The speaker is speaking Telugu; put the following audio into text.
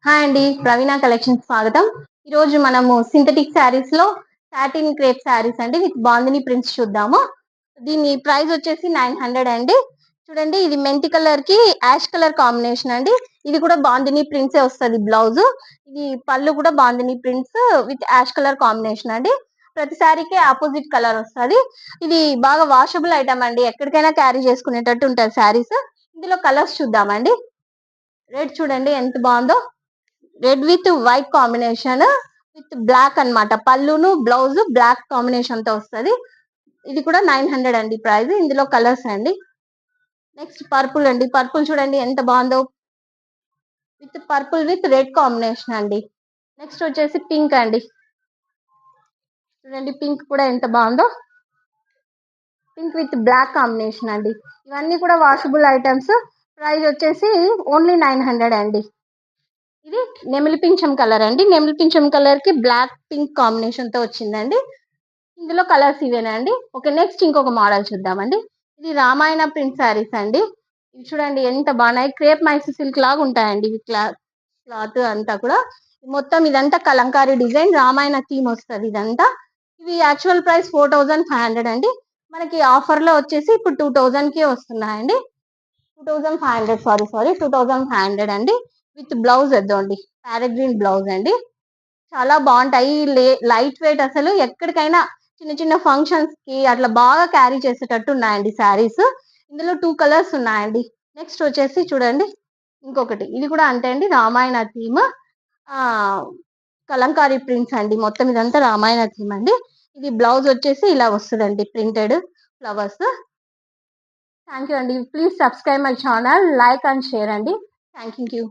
హాయ్ అండి, ప్రవీణ కలెక్షన్ స్వాగతం. ఈరోజు మనము సింథటిక్ శారీస్ లో సాటిన్ క్రేప్ శారీస్ అండి విత్ బాందిని ప్రింట్స్ చూద్దాము. దీని ప్రైస్ వచ్చేసి 900 అండి. చూడండి, ఇది మెంతి కలర్ కి యాష్ కలర్ కాంబినేషన్ అండి. ఇది కూడా బాందిని ప్రింట్సే వస్తుంది బ్లౌజ్. ఇది పళ్ళు కూడా bandhani prints with ash colour combination అండి. ప్రతి శారీకి ఆపోజిట్ కలర్ వస్తుంది. ఇది బాగా వాషబుల్ ఐటమ్ అండి, ఎక్కడికైనా క్యారీ చేసుకునేటట్టు ఉంటుంది శారీస్. ఇందులో కలర్స్ చూద్దామండి. రెడ్ చూడండి ఎంత బాగుందో, red with white combination with black అన్నమాట. పళ్ళును బ్లౌజ్ బ్లాక్ కాంబినేషన్ తో వస్తుంది. ఇది కూడా 900 అండి ప్రైస్. ఇందులో కలర్స్ అండి. నెక్స్ట్ పర్పుల్ అండి. పర్పుల్ చూడండి ఎంత బాగుందో, with purple with red combination అండి. నెక్స్ట్ వచ్చేసి పింక్ అండి. చూడండి పింక్ కూడా ఎంత బాగుందో, పింక్ విత్ బ్లాక్ కాంబినేషన్ అండి. ఇవన్నీ కూడా వాషబుల్ ఐటమ్స్. ప్రైస్ వచ్చేసి ఓన్లీ 900 అండి. ఇది నెమిలి పింఛం కలర్ అండి. నెమిలి పింఛం కలర్ కి బ్లాక్ పింక్ కాంబినేషన్ తో వచ్చిందండి. ఇందులో కలర్స్ ఇవేనండి. ఓకే, నెక్స్ట్ ఇంకొక మోడల్ చూద్దామండి. ఇది రామాయణ ప్రింట్ శారీస్ అండి. ఇవి చూడండి ఎంత బాగున్నాయి. క్రేప్ మైసూర్ సిల్క్ లాగా ఉంటాయండి ఇవి. క్లాత్ అంతా కూడా మొత్తం ఇదంతా కలంకారీ డిజైన్, రామాయణ థీమ్ వస్తుంది ఇదంతా. ఇవి యాక్చువల్ ప్రైస్ 4500 అండి. మనకి ఆఫర్ లో వచ్చేసి ఇప్పుడు 2000 కే వస్తున్నాయండి. 2500, సారీ 2500 అండి. With blouse ఎద్దండి, parrot green blouse అండి. చాలా బాగుంటాయి. లైట్ వెయిట్, అసలు ఎక్కడికైనా చిన్న చిన్న ఫంక్షన్స్ కి అట్లా బాగా క్యారీ చేసేటట్టు ఉన్నాయండి శారీస్. ఇందులో 2 కలర్స్ ఉన్నాయండి. నెక్స్ట్ వచ్చేసి చూడండి ఇంకొకటి, ఇది కూడా అంతే అండి, రామాయణ థీమ్, ఆ కలంకారీ ప్రింట్స్ అండి. మొత్తం ఇదంతా రామాయణ థీమ్ అండి. ఇది బ్లౌజ్ వచ్చేసి ఇలా వస్తుందండి, ప్రింటెడ్ ఫ్లవర్స్. థ్యాంక్ యూ అండి. Please subscribe my channel, like and share అండి. Thank you.